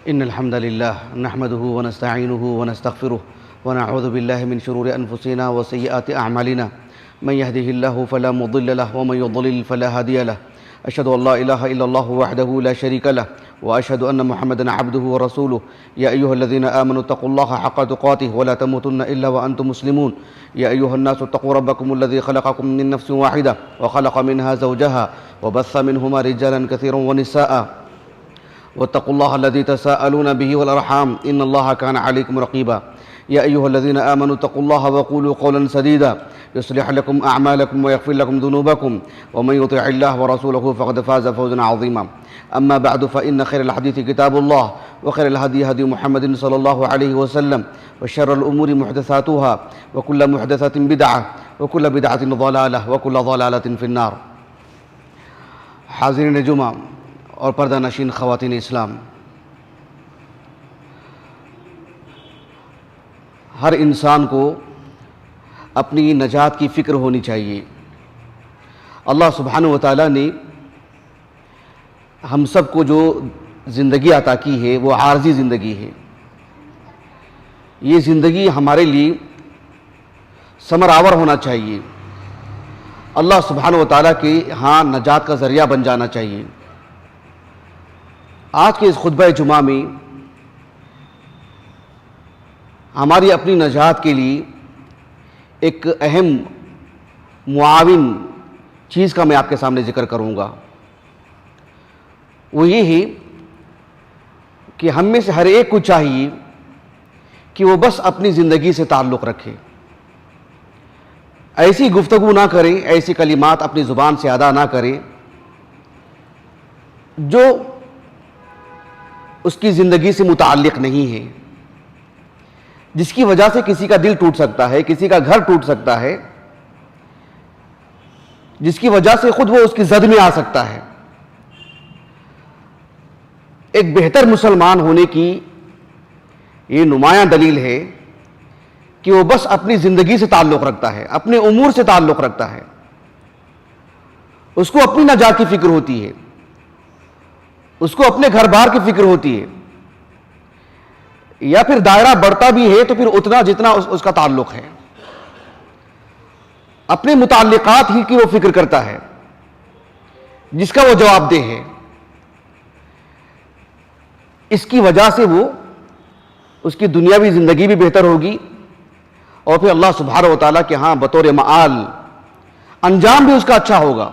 إن الحمد لله نحمده ونستعينه ونستغفره ونعوذ بالله من شرور أنفسنا وسيئات أعمالنا من يهده الله فلا مضل له ومن يضلل فلا هادي له أشهد أن لا إله إلا الله وحده لا شريك له وأشهد أن محمدا عبده ورسوله يا أيها الذين آمنوا اتقوا الله حق تقاته ولا تموتن إلا وأنتم مسلمون يا أيها الناس اتقوا ربكم الذي خلقكم من نفس واحدة وخلق منها زوجها وبث منهما رجالا كثيرا ونساء واتقوا الله الذي تساءلون به والأرحام إن الله كان عليكم رقيبا يا أيها الذين آمنوا اتقوا الله وقولوا قولا سديدا يصلح لكم أعمالكم ويغفر لكم ذنوبكم ومن يطع الله ورسوله فقد فاز فوزا عظيما أما بعد فإن خير الحديث كتاب الله وخير الهدي هدي محمد صلى الله عليه وسلم وشر الأمور محدثاتها وكل محدثة بدعة وكل بدعة ضلالة وكل ضلالة في النار. حاضرین جمعہ اور پردہ نشین خواتین اسلام، ہر انسان کو اپنی نجات کی فکر ہونی چاہیے. اللہ سبحانہ و تعالیٰ نے ہم سب کو جو زندگی عطا کی ہے وہ عارضی زندگی ہے. یہ زندگی ہمارے لیے ثمر آور ہونا چاہیے، اللہ سبحانہ و تعالیٰ کے ہاں نجات کا ذریعہ بن جانا چاہیے. آج کے اس خطبہ جمعہ میں ہماری اپنی نجات کے لیے ایک اہم معاون چیز کا میں آپ کے سامنے ذکر کروں گا. وہ یہ ہے کہ ہم میں سے ہر ایک کو چاہیے کہ وہ بس اپنی زندگی سے تعلق رکھے، ایسی گفتگو نہ کرے، ایسی کلمات اپنی زبان سے ادا نہ کرے جو اس کی زندگی سے متعلق نہیں ہے، جس کی وجہ سے کسی کا دل ٹوٹ سکتا ہے، کسی کا گھر ٹوٹ سکتا ہے، جس کی وجہ سے خود وہ اس کی زد میں آ سکتا ہے. ایک بہتر مسلمان ہونے کی یہ نمایاں دلیل ہے کہ وہ بس اپنی زندگی سے تعلق رکھتا ہے، اپنے امور سے تعلق رکھتا ہے، اس کو اپنی نجات کی فکر ہوتی ہے، اس کو اپنے گھر بار کی فکر ہوتی ہے، یا پھر دائرہ بڑھتا بھی ہے تو پھر اتنا جتنا اس کا تعلق ہے، اپنے متعلقات ہی کی وہ فکر کرتا ہے جس کا وہ جواب دہ ہے. اس کی وجہ سے وہ اس کی دنیاوی زندگی بھی بہتر ہوگی اور پھر اللہ سبحانہ و تعالیٰ کے ہاں بطور معال انجام بھی اس کا اچھا ہوگا،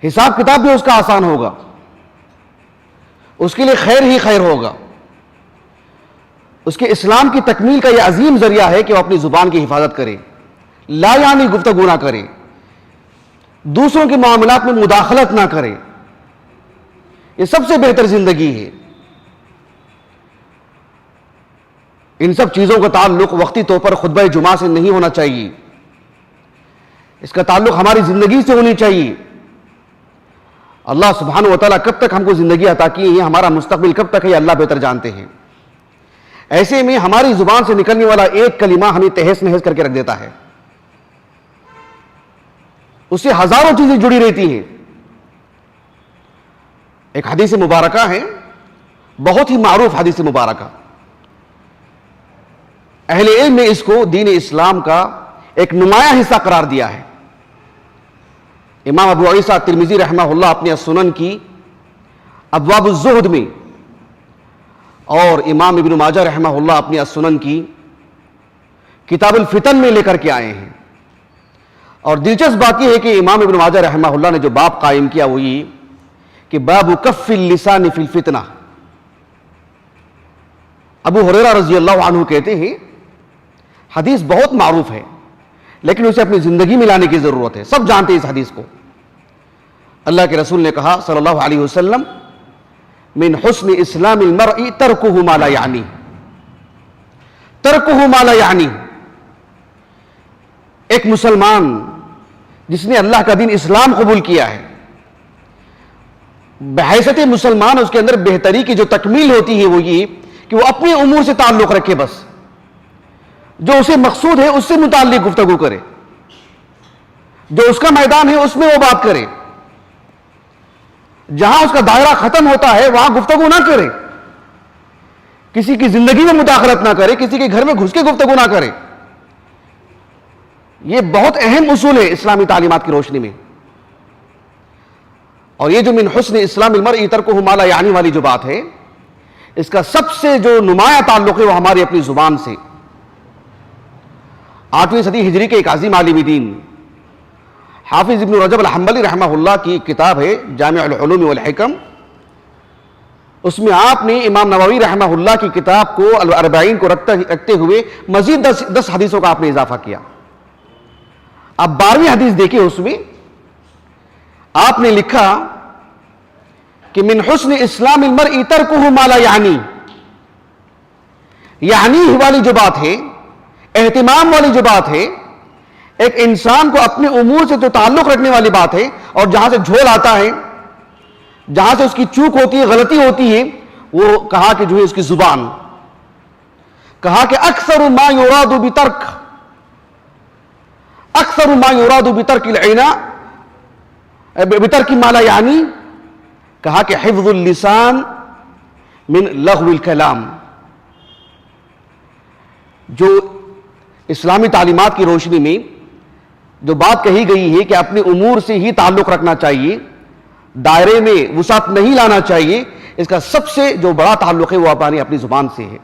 حساب کتاب بھی اس کا آسان ہوگا، اس کے لیے خیر ہی خیر ہوگا. اس کے اسلام کی تکمیل کا یہ عظیم ذریعہ ہے کہ وہ اپنی زبان کی حفاظت کرے، لا یعنی گفتگو نہ کرے، دوسروں کے معاملات میں مداخلت نہ کرے. یہ سب سے بہتر زندگی ہے. ان سب چیزوں کا تعلق وقتی طور پر خطبہ جمعہ سے نہیں ہونا چاہیے، اس کا تعلق ہماری زندگی سے ہونی چاہیے. اللہ سبحانہ و تعالیٰ کب تک ہم کو زندگی عطا کی ہے، ہمارا مستقبل کب تک ہے، اللہ بہتر جانتے ہیں. ایسے میں ہماری زبان سے نکلنے والا ایک کلمہ ہمیں تہس نہس کر کے رکھ دیتا ہے، اس سے ہزاروں چیزیں جڑی رہتی ہیں. ایک حدیث مبارکہ ہے، بہت ہی معروف حدیث مبارکہ، اہل علم نے اس کو دین اسلام کا ایک نمایاں حصہ قرار دیا ہے. امام ابو عیسیٰ ترمذی رحمہ اللہ اپنے السنن کی ابواب الزہد میں اور امام ابن ماجہ رحمہ اللہ اپنی السنن کی کتاب الفتن میں لے کر کے آئے ہیں. اور دلچسپ بات یہ ہے کہ امام ابن ماجہ رحمہ اللہ نے جو باب قائم کیا وہ یہ کہ باب کف اللسان فی الفتنہ. ابو ہریرہ رضی اللہ عنہ کہتے ہیں حدیث بہت معروف ہے لیکن اسے اپنی زندگی میں لانے کی ضرورت ہے. سب جانتے ہیں اس حدیث کو. اللہ کے رسول نے کہا صلی اللہ علیہ وسلم من حسن اسلام المرء ترکہ ما لا یعنی، ترکہ ما لا یعنی. ایک مسلمان جس نے اللہ کا دین اسلام قبول کیا ہے، بحیثیت مسلمان اس کے اندر بہتری کی جو تکمیل ہوتی ہے وہ یہ کہ وہ اپنے امور سے تعلق رکھے، بس جو اسے مقصود ہے اس سے متعلق گفتگو کرے، جو اس کا میدان ہے اس میں وہ بات کرے. جہاں اس کا دائرہ ختم ہوتا ہے وہاں گفتگو نہ کرے، کسی کی زندگی میں مداخلت نہ کرے، کسی کے گھر میں گھس کے گفتگو نہ کرے. یہ بہت اہم اصول ہے اسلامی تعلیمات کی روشنی میں. اور یہ جو من حسن اسلام المرء ترکہ ما لا یعنی والی جو بات ہے، اس کا سب سے جو نمایاں تعلق ہے وہ ہماری اپنی زبان سے. 8ویں صدی ہجری کے ایک عظیم عالم دین حافظ ابن رجب الحنبلی رحمہ اللہ کی کتاب ہے جامع العلوم والحکم. اس میں آپ نے امام نووی رحمہ اللہ کی کتاب کو الاربعین کو رکھتے ہوئے مزید 10 حدیثوں کا آپ نے اضافہ کیا. اب 12ویں حدیث دیکھیں، اس میں آپ نے لکھا کہ من حسن اسلام المرء ترکہ ما لا یعنی. یعنی والی جو بات ہے، اہتمام والی جو بات ہے، ایک انسان کو اپنے امور سے جو تعلق رکھنے والی بات ہے، اور جہاں سے جھول آتا ہے، جہاں سے اس کی چوک ہوتی ہے، غلطی ہوتی ہے، وہ کہا کہ جو ہے اس کی زبان. کہا کہ اکثر ما یراد بترک بترک العنا بترک ما لا یعنی. کہا کہ حفظ اللسان من لغو الکلام. جو اسلامی تعلیمات کی روشنی میں جو بات کہی گئی ہے کہ اپنے امور سے ہی تعلق رکھنا چاہیے، دائرے میں وسعت نہیں لانا چاہیے، اس کا سب سے جو بڑا تعلق ہے وہ اپنی زبان سے ہے.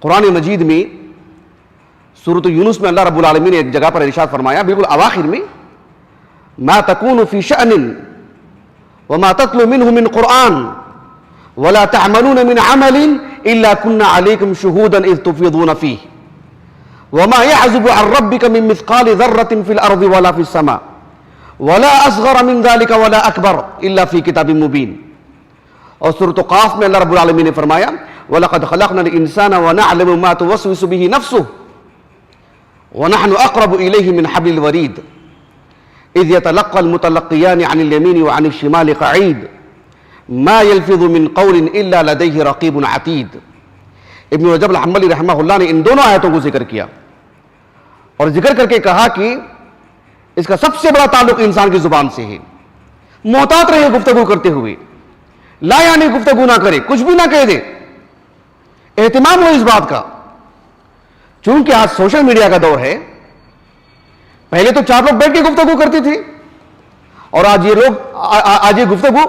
قرآن مجید میں سورۃ یونس میں اللہ رب العالمین نے ایک جگہ پر ارشاد فرمایا، بالکل اواخر میں، ما تکون فی شأن وما تتلو منہ من قرآن ولا تعملون من عمل الا كنا علیکم شہودا اذ تفیضون فیہ وما يعزب عن ربك من مثقال ذرة في الارض ولا في السماء ولا اصغر من ذلك ولا اکبر الا فی کتاب مبین. اور سورۃ قاف میں اللہ رب العالمین نے فرمایا وَلَقَدْ خَلَقْنَا الْإِنسَانَ وَنَعْلَمُ مَا تُوَسْوِسُ بِهِ نَفْسُهُ وَنَحْنُ أَقْرَبُ إِلَيْهِ مِنْ حَبْلِ الْوَرِيدِ إِذْ يَتَلَقَّى الْمُتَلَقِّيَانِ عَنِ الْيَمِينِ وَعَنِ الشِّمَالِ قَعِيدٌ مَا يَلْفِظُ مِنْ قَوْلٍ إِلَّا لَدَيْهِ رَقِيبٌ عَتِيدٌ. ابن رجب الحنبلی رحمہ اللہ نے ان دونوں آیتوں کو ذکر کیا اور ذکر کر کے کہا کہ اس کا سب سے بڑا تعلق انسان کی زبان سے ہے. محتاط رہے گفتگو کرتے ہوئے، لا یعنی گفتگو نہ کرے، کچھ بھی نہ کہہ دے. اہتمام ہو اس بات کا. چونکہ آج سوشل میڈیا کا دور ہے، پہلے تو 4 لوگ بیٹھ کے گفتگو کرتے تھے، اور آج یہ گفتگو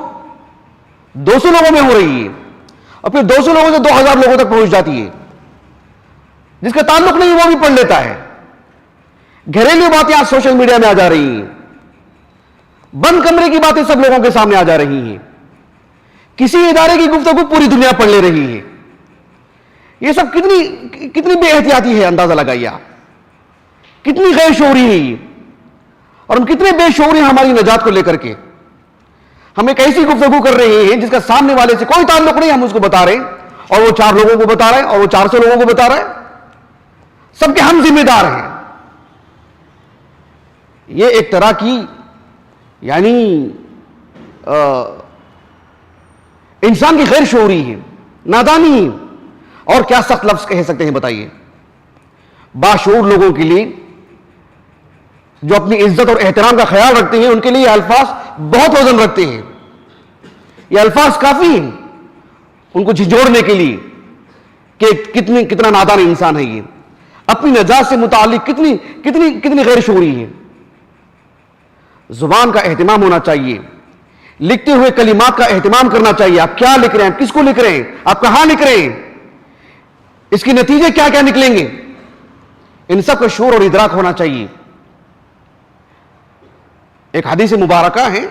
200 لوگوں میں ہو رہی ہے، اور پھر 200 لوگوں سے 2000 لوگوں تک پہنچ جاتی ہے. جس کا تعلق نہیں وہ بھی پڑھ لیتا ہے. گھریلو باتیں آج سوشل میڈیا میں آ جا رہی ہیں، بند کمرے کی باتیں سب لوگوں کے سامنے آ جا رہی ہیں، کسی ادارے کی گفتگو پوری دنیا پڑھ لے رہی ہے. یہ سب کتنی بے احتیاطی ہے، اندازہ لگائیے آپ. کتنی غیر شعوری ہے یہ، اور ہم کتنے بے شعور ہیں ہماری نجات کو لے کر کے. ہم ایک ایسی گفتگو کر رہے ہیں جس کا سامنے والے سے کوئی تعلق نہیں، ہم اس کو بتا رہے ہیں، اور وہ 4 لوگوں کو بتا رہے ہیں، اور وہ 400 لوگوں کو بتا رہے ہیں. سب کے ہم ذمہ دار ہیں. یہ ایک طرح کی یعنی انسان کی غیر شعوری ہے، نادانی ہے. اور کیا سخت لفظ کہہ سکتے ہیں بتائیے. باشعور لوگوں کے لیے جو اپنی عزت اور احترام کا خیال رکھتے ہیں، ان کے لیے یہ الفاظ بہت وزن رکھتے ہیں. یہ الفاظ کافی ہیں ان کو جھنجھوڑنے کے لیے کہ کتنا نادان انسان ہے یہ، اپنی نجات سے متعلق کتنی غیر شعوری ہے. زبان کا اہتمام ہونا چاہیے. لکھتے ہوئے کلمات کا اہتمام کرنا چاہیے. آپ کیا لکھ رہے ہیں، کس کو لکھ رہے ہیں، آپ کہاں لکھ رہے ہیں، اس کے نتیجے کیا کیا نکلیں گے، ان سب کا شعور اور ادراک ہونا چاہیے. ایک حدیث مبارکہ ہے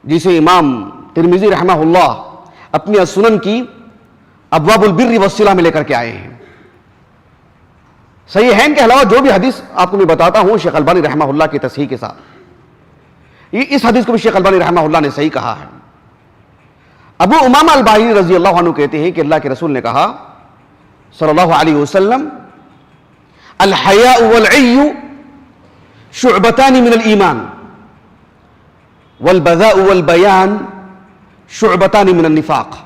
جسے امام ترمذی رحمہ اللہ اپنی سنن کی ابواب البر والصلہ میں لے کر کے آئے ہیں. صحیحین کے علاوہ جو بھی حدیث آپ کو میں بتاتا ہوں شیخ البانی رحمہ اللہ کی تصحیح کے ساتھ، اس حدیث کو بھی شیخ البانی رحمہ اللہ نے صحیح کہا ہے. ابو امامہ الباہلی رضی اللہ عنہ کہتے ہیں کہ اللہ کے رسول نے کہا صلی اللہ علیہ وسلم، الحیاء والعی شعبتان من الایمان والبذاء والبیان شعبتان من النفاق.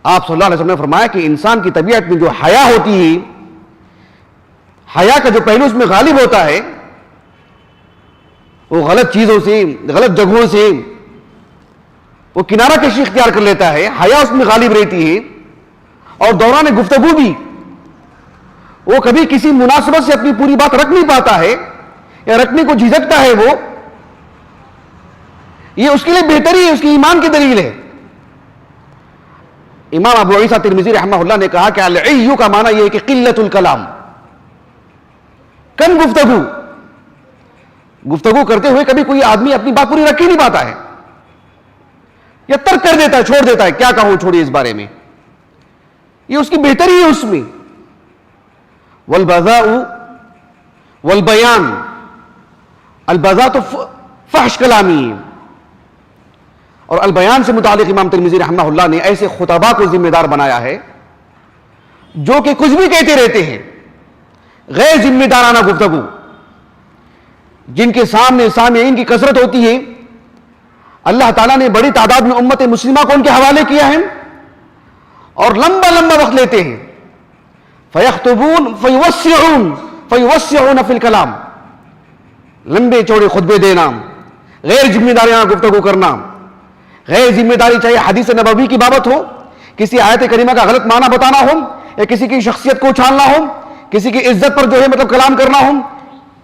آپ صلی اللہ علیہ وسلم نے فرمایا کہ انسان کی طبیعت میں جو حیا ہوتی ہے، حیا کا جو پہلو اس میں غالب ہوتا ہے، وہ غلط چیزوں سے، غلط جگہوں سے وہ کنارہ کشی اختیار کر لیتا ہے، حیا اس میں غالب رہتی ہے، اور دوران گفتگو بھی وہ کبھی کسی مناسبت سے اپنی پوری بات رکھ نہیں پاتا ہے یا رکھنے کو جھجکتا ہے، وہ یہ اس کے لیے بہتری ہے، اس کی ایمان کی دلیل ہے۔ امام ابو عیسیٰ ترمذی رحمہ اللہ نے کہا کہ العی کا معنی یہ ہے کہ قلت الکلام، کم گفتگو کرتے ہوئے کبھی کوئی آدمی اپنی بات پوری رکھ ہی نہیں پاتا ہے یا ترک کر دیتا ہے، چھوڑ دیتا ہے، کیا کہوں چھوڑیے اس بارے میں، یہ اس کی بہتری ہے اس میں۔ والبذاء والبیان، البذاء تو فحش کلامی ہے، اور البیان سے متعلق امام ترمذی رحمہ اللہ نے ایسے خطباء کو ذمہ دار بنایا ہے جو کہ کچھ بھی کہتے رہتے ہیں، غیر ذمہ دارانہ گفتگو، جن کے سامنے سامعین کی کثرت ہوتی ہے۔ اللہ تعالیٰ نے بڑی تعداد میں امت مسلمہ کو ان کے حوالے کیا ہے، اور لمبا وقت لیتے ہیں، فیخطبون فیوسعون فی الکلام، لمبے چوڑے خطبے دینا، غیر ذمہ دارانہ گفتگو کرنا، غیر ذمہ داری چاہے حدیث نبوی کی بابت ہو، کسی آیت کریمہ کا غلط معنی بتانا ہو، یا کسی کی شخصیت کو اچھالنا ہو، کسی کی عزت پر جو ہے کلام کرنا ہو،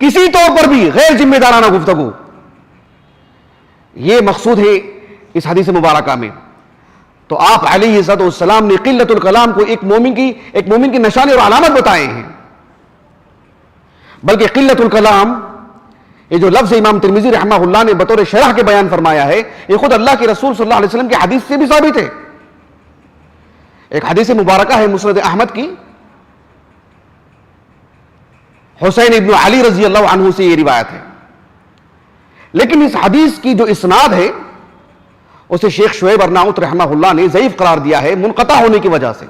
کسی طور پر بھی غیر ذمہ دارانہ گفتگو، یہ مقصود ہے اس حدیث مبارکہ میں۔ تو آپ علیہ الصلوۃ والسلام نے قلت الکلام کو ایک مومن کی نشانی اور علامت بتائے ہیں، بلکہ قلت الکلام یہ جو لفظ امام ترمذی رحمہ اللہ نے بطور شرح کے بیان فرمایا ہے، یہ خود اللہ کے رسول صلی اللہ علیہ وسلم کی حدیث سے بھی ثابت ہے۔ ایک حدیث مبارکہ ہے مسند احمد کی، حسین ابن علی رضی اللہ عنہ سے یہ روایت ہے، لیکن اس حدیث کی جو اسناد ہے اسے شیخ شعیب ارناؤت رحمہ اللہ نے ضعیف قرار دیا ہے منقطع ہونے کی وجہ سے۔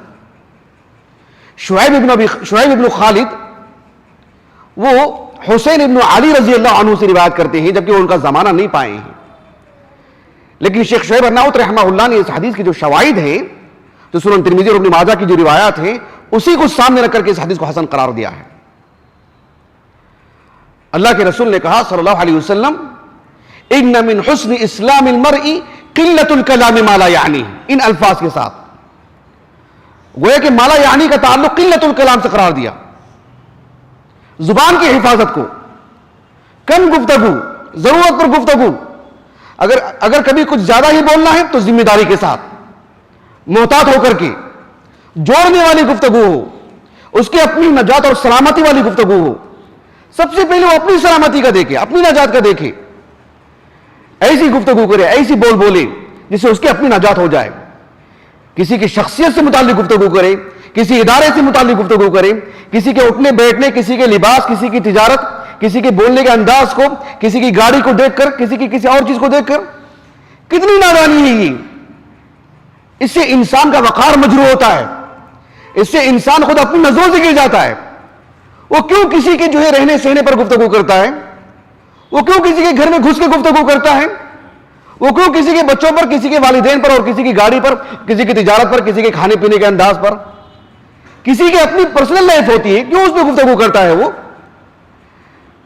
شعیب ابن خالد وہ حسین ابن علی رضی اللہ عنہ سے روایت کرتے ہیں، جبکہ وہ ان کا زمانہ نہیں پائے ہیں، لیکن شیخ شعیب ارناؤت رحمہ اللہ نے اس حدیث کی جو شواہد ہیں، جو سنن ترمذی اور ابن ماجہ کی جو روایات ہیں، اسی کو سامنے رکھ کر کے اس حدیث کو حسن قرار دیا ہے۔ اللہ کے رسول نے کہا صلی اللہ علیہ وسلم، ان من حسن اسلام المرء قلت الکلام ما لا یعنی، ان الفاظ کے ساتھ گویا کہ ما لا یعنی کا تعلق قلت الکلام سے قرار دیا، زبان کی حفاظت کو، کم گفتگو، ضرورت پر گفتگو، اگر کبھی کچھ زیادہ ہی بولنا ہے تو ذمہ داری کے ساتھ، محتاط ہو کر کے، جوڑنے والی گفتگو ہو، اس کی اپنی نجات اور سلامتی والی گفتگو ہو، سب سے پہلے وہ اپنی سلامتی کا دیکھے، اپنی نجات کا دیکھے، ایسی گفتگو کرے، ایسی بولے جس سے اس کی اپنی نجات ہو جائے۔ کسی کی شخصیت سے متعلق گفتگو کرے، کسی ادارے سے متعلق گفتگو کرے، کسی کے اٹھنے بیٹھنے، کسی کے لباس، کسی کی تجارت، کسی کے بولنے کے انداز کو، کسی کی گاڑی کو دیکھ کر، کسی کی کسی اور چیز کو دیکھ کر، کتنی نادانی ہے یہ۔ اس سے انسان کا وقار مجروح ہوتا ہے، اس سے انسان خود اپنی نظروں سے گر جاتا ہے۔ وہ کیوں کسی کے جو ہے رہنے سہنے پر گفتگو کرتا ہے، وہ کیوں کسی کے گھر میں گھس کے گفتگو کرتا ہے، وہ کیوں کسی کے بچوں پر، کسی کے والدین پر، اور کسی کی گاڑی پر، کسی کی تجارت پر، کسی کے کھانے پینے کے انداز پر، کسی کی اپنی پرسنل لائف ہوتی ہے، کیوں اس پہ گفتگو کرتا ہے وہ؟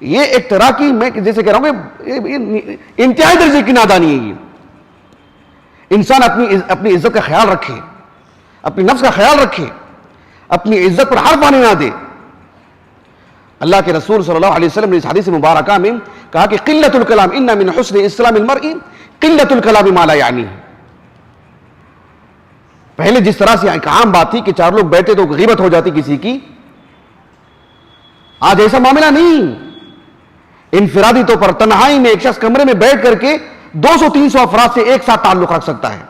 یہ ایک طرح کی، میں جیسے کہہ رہا ہوں کہ انتہائی درجے کی نادانی ہے۔ یہ انسان اپنی عزت کا خیال رکھے، اپنی نفس کا خیال رکھے، اپنی عزت پر حرف آنے نہ دے۔ اللہ کے رسول صلی اللہ علیہ وسلم نے اس حدیث مبارکہ میں کہا کہ قلت الکلام، ان من حسن اسلام المرء قلت الکلام ما لا یعنی۔ پہلے جس طرح سے ایک عام بات تھی کہ چار لوگ بیٹھے تو غیبت ہو جاتی کسی کی، آج ایسا معاملہ نہیں۔ انفرادی طور پر تنہائی میں ایک شخص کمرے میں بیٹھ کر کے 200-300 افراد سے ایک ساتھ تعلق رکھ سکتا ہے۔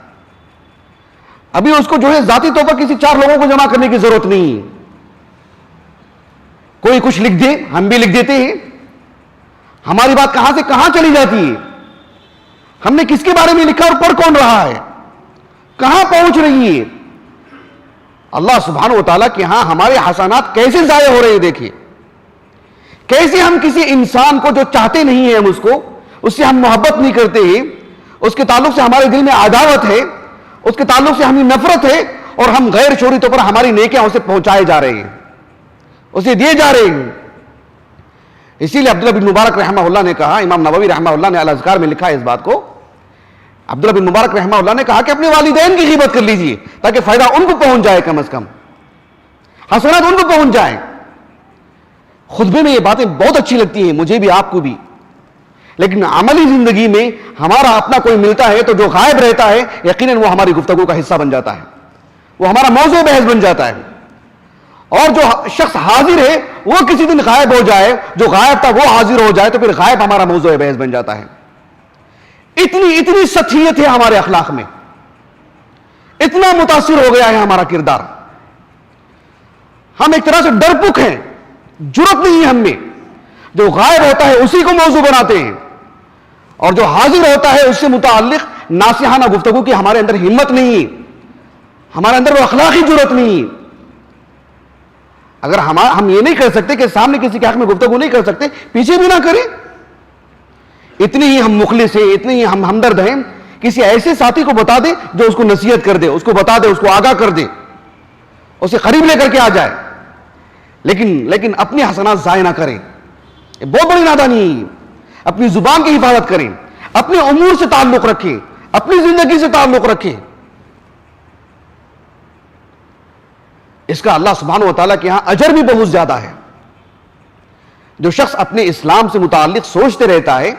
ابھی اس کو جو ہے ذاتی طور پر کسی 4 لوگوں کو جمع کرنے کی ضرورت نہیں ہے۔ کوئی کچھ لکھ دے، ہم بھی لکھ دیتے ہیں، ہماری بات کہاں سے کہاں چلی جاتی ہے، ہم نے کس کے بارے میں لکھا اور پڑھ کون رہا ہے، کہاں پہنچ رہی ہے۔ اللہ سبحانہ و تعالیٰ کہ ہاں ہمارے حسنات کیسے ضائع ہو رہے ہیں، دیکھیے کیسے ہم کسی انسان کو جو چاہتے نہیں ہیں، ہم اس سے ہم محبت نہیں کرتے ہیں، اس کے تعلق سے ہمارے دل میں عداوت ہے، اس کے تعلق سے ہمیں نفرت ہے، اور ہم غیر شعوری طور پر ہماری نیکیاں اسے پہنچائے جا رہے ہیں، اسے دیے جا رہے ہیں۔ اسی لیے عبداللہ بن مبارک رحمہ اللہ نے کہا, امام نووی رحمہ اللہ نے الاذکار میں لکھا ہے اس بات کو, عبداللہ بن مبارک رحمہ اللہ نے کہا کہ اپنے والدین کی غیبت کر لیجئے تاکہ فائدہ ان کو پہنچ جائے, کم از کم حسنات ان کو پہنچ جائیں. خطبے میں یہ باتیں بہت اچھی لگتی ہیں مجھے بھی, آپ کو بھی, لیکن عملی زندگی میں ہمارا اپنا کوئی ملتا ہے تو جو غائب رہتا ہے یقیناً وہ ہماری گفتگو کا حصہ بن جاتا ہے, وہ ہمارا موضوع بحث بن جاتا ہے. اور جو شخص حاضر ہے وہ کسی دن غائب ہو جائے, جو غائب تھا وہ حاضر ہو جائے, تو پھر غائب ہمارا موضوع بحث بن جاتا ہے. اتنی سطحیت ہے ہمارے اخلاق میں, اتنا متاثر ہو گیا ہے ہمارا کردار. ہم ایک طرح سے ڈرپک ہیں, جرأت نہیں ہے ہم میں. جو غائب ہوتا ہے اسی کو موضوع بناتے ہیں, اور جو حاضر ہوتا ہے اس سے متعلق ناصحانہ گفتگو کی ہمارے اندر ہمت نہیں, ہمارے اندر وہ اخلاقی جرأت نہیں. اگر ہم یہ نہیں کر سکتے کہ سامنے کسی کے حق میں گفتگو نہیں کر سکتے, پیچھے بھی نہ کریں. اتنی ہی ہم مخلص ہیں, اتنی ہی ہم ہمدرد ہیں, کسی ایسے ساتھی کو بتا دیں جو اس کو نصیحت کر دے, اس کو بتا دے, اس کو آگاہ کر دے, اسے قریب لے کر کے آ جائے. لیکن اپنی حسنات ضائع نہ کریں, یہ بہت بڑی نادانی ہے. اپنی زبان کی حفاظت کریں, اپنے امور سے تعلق رکھیں, اپنی زندگی سے تعلق رکھیں. اس کا اللہ سبحانہ و تعالیٰ کے یہاں اجر بھی بہت زیادہ ہے. جو شخص اپنے اسلام سے متعلق سوچتے رہتا ہے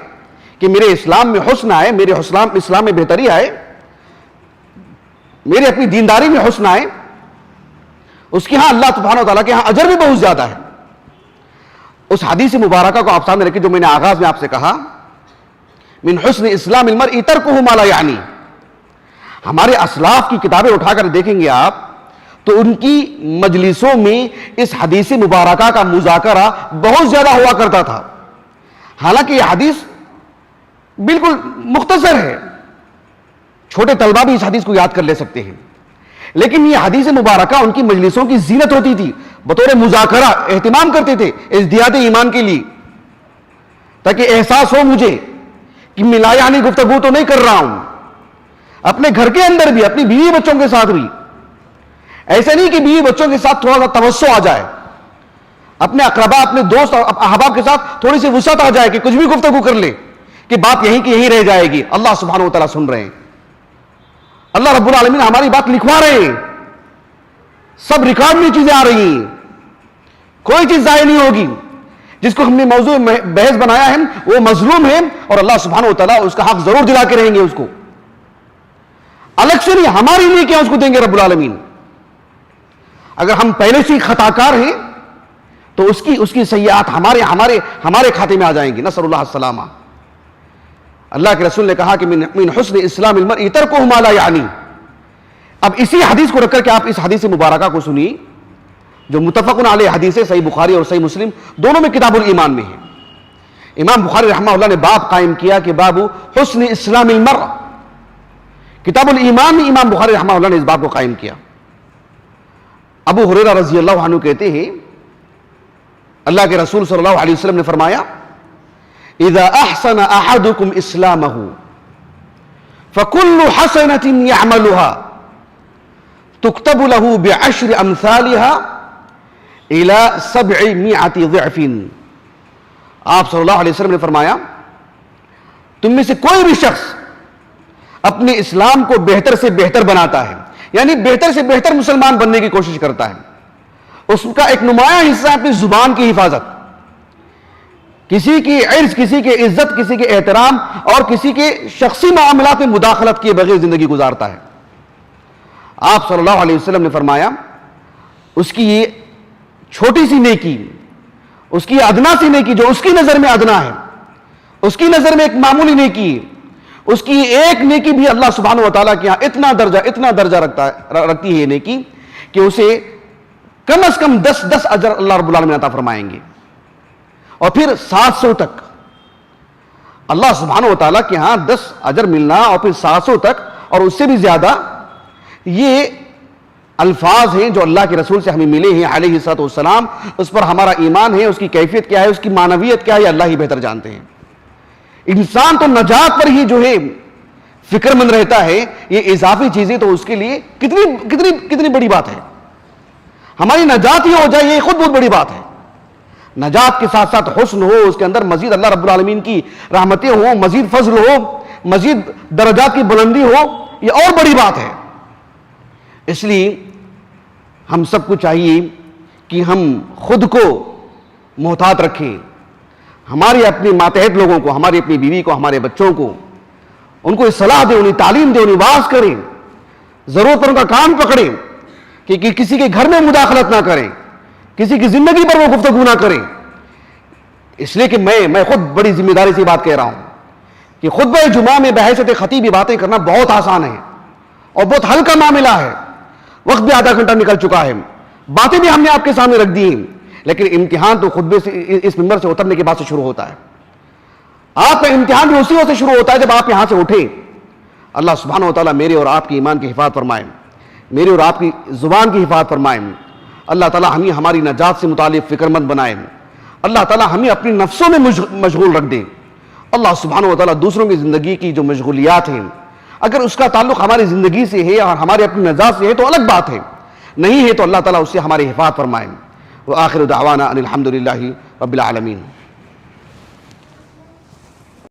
کہ میرے اسلام میں حسن آئے, میرے اسلام میں بہتری آئے, میرے اپنی دینداری میں حسن آئے, اس کے ہاں اللہ سبحانہ و تعالیٰ کے ہاں اجر بھی بہت زیادہ ہے. اس حدیث مبارکہ کو آپ سامنے رکھیں جو میں نے آغاز میں آپ سے کہا, من حسن اسلام المرء ترکہ ما لا یعنی. ہمارے اسلاف کی کتابیں اٹھا کر دیکھیں گے آپ تو ان کی مجلسوں میں اس حدیث مبارکہ کا مذاکرہ بہت زیادہ ہوا کرتا تھا. حالانکہ یہ حدیث بالکل مختصر ہے, چھوٹے طلبہ بھی اس حدیث کو یاد کر لے سکتے ہیں, لیکن یہ حدیث مبارکہ ان کی مجلسوں کی زینت ہوتی تھی, بطور مذاکرہ اہتمام کرتے تھے ازدیاد ایمان کے لیے, تاکہ احساس ہو مجھے کہ میں لا یعنی گفتگو تو نہیں کر رہا ہوں. اپنے گھر کے اندر بھی, اپنی بیوی بچوں کے ساتھ بھی, ایسا نہیں کہ بیوی بچوں کے ساتھ تھوڑا سا توسع آ جائے, اپنے اقربا, اپنے دوست احباب کے ساتھ تھوڑی سی وسعت آ جائے کہ کچھ بھی گفتگو کر لے کہ بات یہیں کی یہیں رہ جائے گی. اللہ سبحانہ و تعالیٰ سن رہے ہیں, اللہ رب العالمین ہماری بات لکھوا رہے ہیں, سب ریکارڈ میں چیزیں آ رہی ہیں, کوئی چیز ضائع نہیں ہوگی. جس کو ہم نے موضوع بحث بنایا ہے وہ مظلوم ہے, اور اللہ سبحانہ و تعالیٰ اس کا حق ضرور دلا کے رہیں گے. اس کو الگ سے نہیں, ہماری نہیں کیا اس کو دیں گے رب العالمین. اگر ہم پہلے سے خطاکار ہیں تو اس کی سیئات ہمارے کھاتے میں آ جائیں گی. نسأل اللہ السلامہ. اللہ کے رسول نے کہا کہ من حسن اسلام المرء ترکہ ما لا یعنی. اب اسی حدیث کو رکھ کر کے آپ اس حدیث مبارکہ کو سنیے جو متفق علیہ حدیث ہے, صحیح بخاری اور صحیح مسلم دونوں میں کتاب الایمان میں ہے. امام بخاری رحمہ اللہ نے باب قائم کیا کہ باب حسن اسلام المرء. کتاب الایمان میں امام بخاری رحمہ اللہ نے اس باب کو قائم کیا. ابو ہریرہ رضی اللہ عنہ کہتے ہیں اللہ کے رسول صلی اللہ علیہ وسلم نے فرمایا اذا احسن احدکم اسلامہ فکل حسنۃ یعملها تکتب له بعشر امثالها الى 700 ضعف. آپ صلی اللہ علیہ وسلم نے فرمایا تم میں سے کوئی بھی شخص اپنے اسلام کو بہتر سے بہتر بناتا ہے, یعنی بہتر سے بہتر مسلمان بننے کی کوشش کرتا ہے, اس کا ایک نمایاں حصہ ہے اپنی زبان کی حفاظت, کسی کی عرض, کسی کی عزت, کسی کے احترام اور کسی کے شخصی معاملات میں مداخلت کیے بغیر زندگی گزارتا ہے. آپ صلی اللہ علیہ وسلم نے فرمایا اس کی یہ چھوٹی سی نیکی, اس کی ادنا سی نیکی جو اس کی نظر میں ادنا ہے, اس کی نظر میں ایک معمولی نیکی ہے, اس کی ایک نیکی بھی اللہ سبحانہ و تعالیٰ کے یہاں اتنا درجہ رکھتی ہے یہ نیکی کہ اسے کم از کم 10 اجر اللہ رب العالمین عطا فرمائیں گے, اور پھر 700 تک. اللہ سبحانہ و تعالیٰ کے ہاں 10 اجر ملنا اور پھر 700 تک اور اس سے بھی زیادہ, یہ الفاظ ہیں جو اللہ کے رسول سے ہمیں ملے ہیں علیہ الصلوۃ والسلام. اس پر ہمارا ایمان ہے, اس کی کیفیت کیا ہے, اس کی معنویت کیا ہے, اللہ ہی بہتر جانتے ہیں. انسان تو نجات پر ہی جو ہے فکر مند رہتا ہے, یہ اضافی چیزیں تو اس کے لیے کتنی بڑی بات ہے. ہماری نجات ہی ہو جائے یہ خود بہت بڑی بات ہے. نجات کے ساتھ ساتھ حسن ہو، اس کے اندر مزید اللہ رب العالمین کی رحمتیں ہوں، مزید فضل ہو، مزید درجات کی بلندی ہو، یہ اور بڑی بات ہے۔ اس لیے ہم سب کو چاہیے کہ ہم خود کو محتاط رکھیں، ہمارے اپنے ماتحت لوگوں کو، ہماری اپنی بیوی کو، ہمارے بچوں کو، ان کو اصلاح دیں، انہیں تعلیم دیں، انہیں واعظ کریں، ضرورت پر ان کا کان پکڑیں کہ کسی کے گھر میں مداخلت نہ کریں، کسی کی زندگی پر وہ گفتگو نہ کریں۔ اس لیے کہ میں خود بڑی ذمہ داری سے بات کہہ رہا ہوں کہ خطبہ جمعہ میں بحیثیت خطیب باتیں کرنا بہت آسان ہے اور بہت ہلکا معاملہ ہے، وقت بھی آدھا گھنٹہ نکل چکا ہے، باتیں بھی ہم نے آپ کے سامنے رکھ دی ہیں، لیکن امتحان تو خطبے سے، اس منبر سے اترنے کے بعد سے شروع ہوتا ہے۔ آپ کا امتحان بھی اسی وقت سے شروع ہوتا ہے جب آپ یہاں سے اٹھیں۔ اللہ سبحانہ و تعالیٰ میرے اور آپ کی ایمان کی حفاظت فرمائے، میرے اور آپ کی زبان کی حفاظت فرمائے۔ اللہ تعالیٰ ہمیں ہماری نجات سے متعلق فکر مند بنائے۔ اللہ تعالیٰ ہمیں اپنی نفسوں میں مشغول رکھ دے۔ اللہ سبحانہ و تعالیٰ دوسروں کی زندگی کی جو مشغولیات ہیں، اگر اس کا تعلق ہماری زندگی سے ہے اور ہمارے اپنی نجات سے ہے تو الگ بات ہے، نہیں ہے تو اللہ تعالیٰ اس سے ہماری حفاظت فرمائے۔ وآخر دعوانا ان الحمد للہ رب العالمین۔